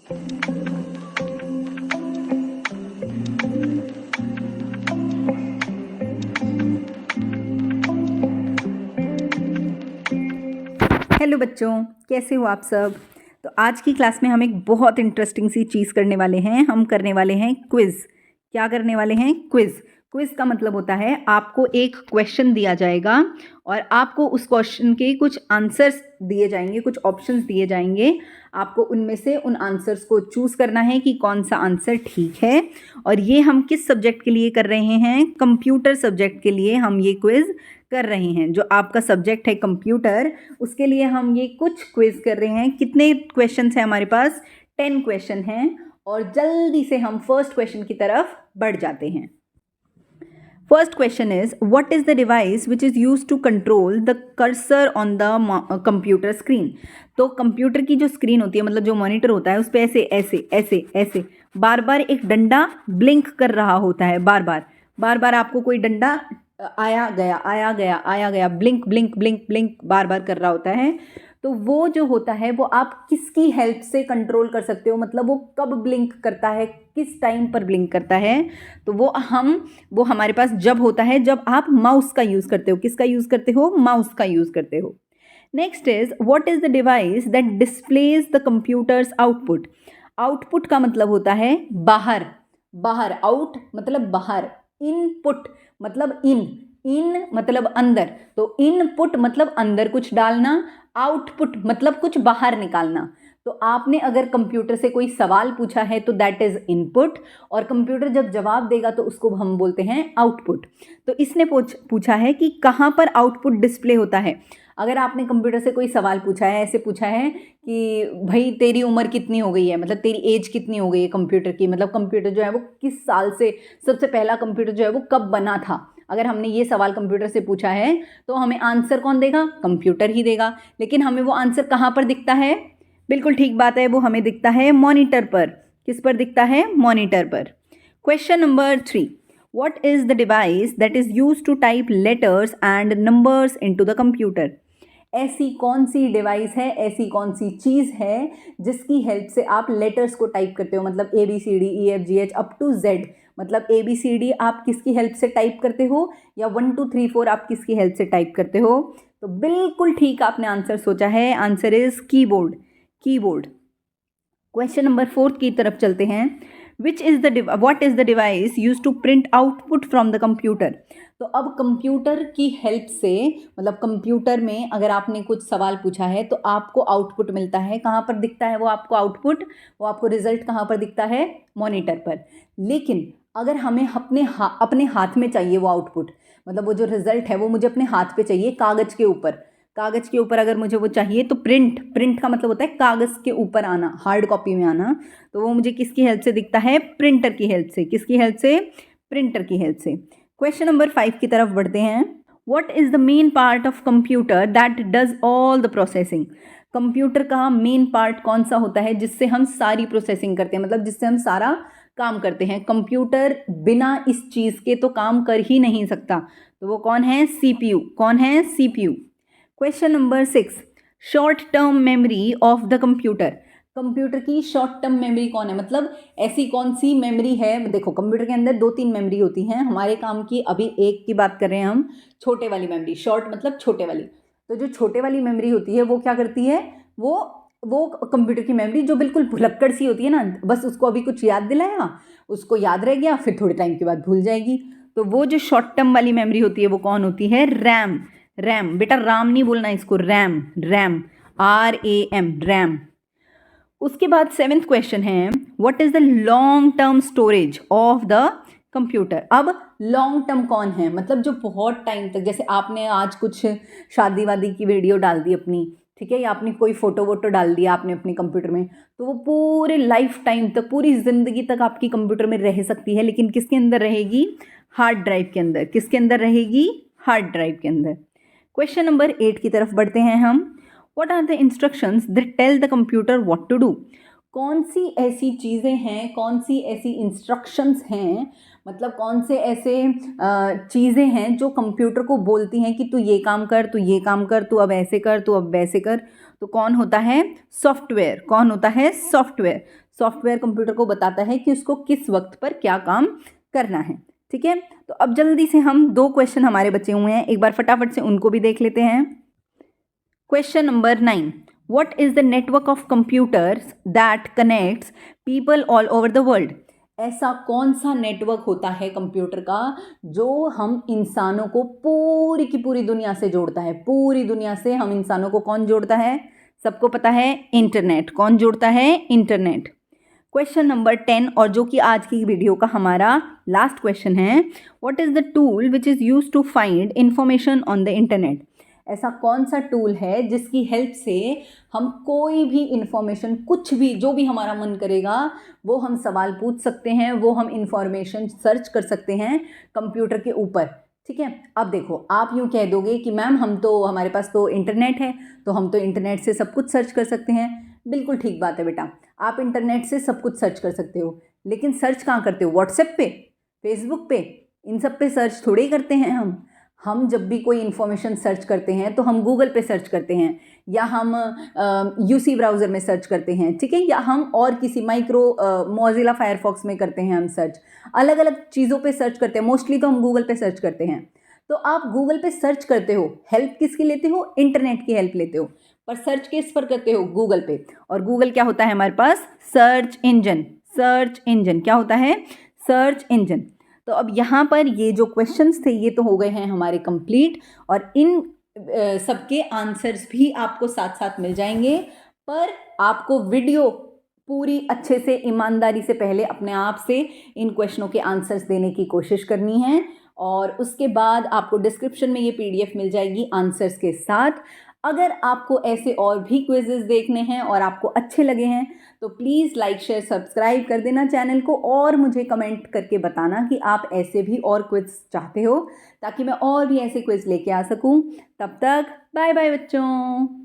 Hello बच्चों, कैसे हो आप सब। तो आज की क्लास में हम एक बहुत इंटरेस्टिंग सी चीज़ करने वाले हैं। हम करने वाले हैं क्विज़। क्या करने वाले हैं? क्विज़। क्विज़ का मतलब होता है आपको एक क्वेश्चन दिया जाएगा और आपको उस क्वेश्चन के कुछ आंसर्स दिए जाएंगे, कुछ ऑप्शंस दिए जाएंगे। आपको उनमें से उन आंसर्स को चूज़ करना है कि कौन सा आंसर ठीक है। और ये हम किस सब्जेक्ट के लिए कर रहे हैं? कंप्यूटर सब्जेक्ट के लिए हम ये क्विज़ कर रहे हैं। जो आपका सब्जेक्ट है कंप्यूटर, उसके लिए हम ये कुछ क्विज कर रहे हैं। कितने क्वेश्चन हैं हमारे पास? 10 क्वेश्चन हैं। और जल्दी से हम फर्स्ट क्वेश्चन की तरफ बढ़ जाते हैं। First question is what is the device which is use to control the cursor on the computer screen. तो कंप्यूटर की जो स्क्रीन होती है, मतलब जो मॉनिटर होता है, उस पर ऐसे ऐसे ऐसे ऐसे बार बार एक डंडा ब्लिंक कर रहा होता है। बार बार आपको कोई डंडा आया गया आया गया आया गया, ब्लिंक ब्लिंक ब्लिंक ब्लिंक बार बार कर रहा होता है। तो वो जो होता है वो आप किसकी हेल्प से कंट्रोल कर सकते हो? मतलब वो कब ब्लिंक करता है, किस टाइम पर ब्लिंक करता है? तो वो हमारे पास जब होता है जब आप माउस का यूज़ करते हो। किसका यूज़ करते हो? माउस का यूज़ करते हो। Next is what is the device that displays the computers output. Output का मतलब होता है बाहर। आउट मतलब बाहर, इनपुट मतलब इन मतलब अंदर। तो इनपुट मतलब अंदर कुछ डालना, आउटपुट मतलब कुछ बाहर निकालना। तो आपने अगर कंप्यूटर से कोई सवाल पूछा है तो दैट इज इनपुट, और कंप्यूटर जब जवाब देगा तो उसको हम बोलते हैं आउटपुट। तो इसने पूछा है कि कहाँ पर आउटपुट डिस्प्ले होता है। अगर आपने कंप्यूटर से कोई सवाल पूछा है, ऐसे पूछा है कि भाई तेरी उम्र कितनी हो गई है, मतलब तेरी एज कितनी हो गई है कंप्यूटर की, मतलब कंप्यूटर जो है वो किस साल से, सबसे पहला कंप्यूटर जो है वो कब बना था। अगर हमने ये सवाल कंप्यूटर से पूछा है तो हमें आंसर कौन देगा? कंप्यूटर ही देगा। लेकिन हमें वो आंसर कहाँ पर दिखता है? बिल्कुल ठीक बात है, वो हमें दिखता है मॉनिटर पर। किस पर दिखता है? मॉनिटर पर। Question number 3, what is the device that is used to type letters and numbers into the computer। ऐसी कौन सी डिवाइस है, ऐसी कौन सी चीज़ है जिसकी हेल्प से आप लेटर्स को टाइप करते हो? मतलब ABCD EFGH up to Z, मतलब ABCD आप किसकी हेल्प से टाइप करते हो, या 1 2 3 4 आप किसकी हेल्प से टाइप करते हो? तो बिल्कुल ठीक आपने आंसर सोचा है। Answer is keyboard. Question number 4 की तरफ चलते हैं। what is the device used to print output from the computer। तो अब कंप्यूटर की हेल्प से, मतलब कंप्यूटर में अगर आपने कुछ सवाल पूछा है तो आपको आउटपुट मिलता है। कहाँ पर दिखता है वो आपको आउटपुट? वो आपको रिजल्ट कहाँ पर दिखता है? मॉनिटर पर। लेकिन अगर हमें अपने हाथ में चाहिए वो आउटपुट, मतलब वो जो रिजल्ट है वो मुझे अपने हाथ पे चाहिए, कागज़ के ऊपर अगर मुझे वो चाहिए, तो प्रिंट का मतलब होता है कागज़ के ऊपर आना, हार्ड कॉपी में आना। तो वो मुझे किसकी हेल्प से दिखता है? प्रिंटर की हेल्प से। किसकी हेल्प से? प्रिंटर की हेल्प से। क्वेश्चन नंबर 5 की तरफ बढ़ते हैं। What is the main part of computer that does all the processing. Computer का मेन पार्ट कौन सा होता है जिससे हम सारी प्रोसेसिंग करते हैं, मतलब जिससे हम सारा काम करते हैं? कंप्यूटर बिना इस चीज़ के तो काम कर ही नहीं सकता। तो वो कौन है? CPU। कौन है? CPU। Question number 6, short term memory of the computer. Computer की शॉर्ट टर्म मेमोरी कौन है, मतलब ऐसी कौन सी मेमोरी है? देखो कंप्यूटर के अंदर 2-3 मेमोरी होती हैं हमारे काम की। अभी एक की बात कर रहे हैं हम, छोटे वाली मेमोरी। शॉर्ट मतलब छोटे वाली। तो जो छोटे वाली मेमोरी होती है वो क्या करती है? वो कंप्यूटर की मेमोरी जो बिल्कुल भुलक्कड़ सी होती है ना, बस उसको अभी कुछ याद दिलाया, उसको याद रह गया, फिर थोड़े टाइम के बाद भूल जाएगी। तो वो जो शॉर्ट टर्म वाली मेमोरी होती है वो कौन होती है? रैम। बेटा राम नहीं बोलना इसको, रैम। रैम। उसके बाद 7th क्वेश्चन है, what is the long term storage of the computer. अब लॉन्ग टर्म कौन है? मतलब जो बहुत टाइम तक, जैसे आपने आज कुछ शादी वादी की वीडियो डाल दी अपनी, ठीक है, या आपने कोई फोटो वोटो डाल दिया आपने अपने कंप्यूटर में, तो वो पूरे लाइफ टाइम तक, पूरी ज़िंदगी तक आपकी कंप्यूटर में रह सकती है। लेकिन किसके अंदर रहेगी? हार्ड ड्राइव के अंदर। किसके अंदर रहेगी? हार्ड ड्राइव के अंदर। क्वेश्चन नंबर 8 की तरफ बढ़ते हैं हम। What are the instructions that tell the computer what to do. कौन सी ऐसी चीज़ें हैं, कौन सी ऐसी इंस्ट्रक्शंस हैं, मतलब कौन से ऐसे चीज़ें हैं जो कंप्यूटर को बोलती हैं कि तू ये काम कर, तू ये काम कर, तू अब ऐसे कर, तू अब वैसे कर। तो कौन होता है? सॉफ्टवेयर। कौन होता है? सॉफ्टवेयर। सॉफ्टवेयर कंप्यूटर को बताता है कि उसको किस वक्त पर क्या काम करना है। ठीक है, तो अब जल्दी से हम 2 क्वेश्चन हमारे बचे हुए हैं, एक बार फटाफट से उनको भी देख लेते हैं। Question number 9, what is the network of computers that connects people all over the world? ऐसा कौन सा नेटवर्क होता है कंप्यूटर का जो हम इंसानों को पूरी की पूरी दुनिया से जोड़ता है? पूरी दुनिया से हम इंसानों को कौन जोड़ता है? सबको पता है, इंटरनेट। कौन जोड़ता है? इंटरनेट। क्वेश्चन नंबर 10, और जो कि आज की वीडियो का हमारा लास्ट क्वेश्चन है, what is the tool which is use to find information on the internet? ऐसा कौन सा टूल है जिसकी हेल्प से हम कोई भी इंफॉर्मेशन, कुछ भी, जो भी हमारा मन करेगा वो हम सवाल पूछ सकते हैं, वो हम इंफॉर्मेशन सर्च कर सकते हैं कंप्यूटर के ऊपर। ठीक है, अब देखो, आप यूँ कह दोगे कि मैम हमारे पास तो इंटरनेट है, तो हम तो इंटरनेट से सब कुछ सर्च कर सकते हैं। बिल्कुल ठीक बात है बेटा, आप इंटरनेट से सब कुछ सर्च कर सकते हो, लेकिन सर्च कहाँ करते हो? व्हाट्सएप पे, फेसबुक पे, इन सब पे सर्च थोड़े ही करते हैं हम जब भी कोई इन्फॉर्मेशन सर्च करते हैं तो हम गूगल पे सर्च करते हैं, या हम यूसी ब्राउज़र में सर्च करते हैं। ठीक है, या हम और किसी मोज़िला फायरफॉक्स में करते हैं हम सर्च, अलग अलग चीज़ों पे सर्च करते हैं। मोस्टली तो हम गूगल पे सर्च करते हैं। तो आप गूगल पे सर्च करते हो, हेल्प किसकी लेते हो? इंटरनेट की हेल्प लेते हो, पर सर्च किस पर करते हो? गूगल पे। और गूगल क्या होता है हमारे पास? Search engine. सर्च इंजन क्या होता है? Search engine. तो अब यहाँ पर ये जो क्वेश्चंस थे ये तो हो गए हैं हमारे कंप्लीट, और इन सबके आंसर्स भी आपको साथ साथ मिल जाएंगे, पर आपको वीडियो पूरी अच्छे से, ईमानदारी से पहले अपने आप से इन क्वेश्चनों के आंसर्स देने की कोशिश करनी है, और उसके बाद आपको डिस्क्रिप्शन में ये पीडीएफ मिल जाएगी आंसर्स के साथ। अगर आपको ऐसे और भी क्विजेस देखने हैं और आपको अच्छे लगे हैं तो प्लीज़ लाइक, शेयर, सब्सक्राइब कर देना चैनल को, और मुझे कमेंट करके बताना कि आप ऐसे भी और क्विज चाहते हो, ताकि मैं और भी ऐसे क्विज लेके आ सकूं। तब तक बाय बाय बच्चों।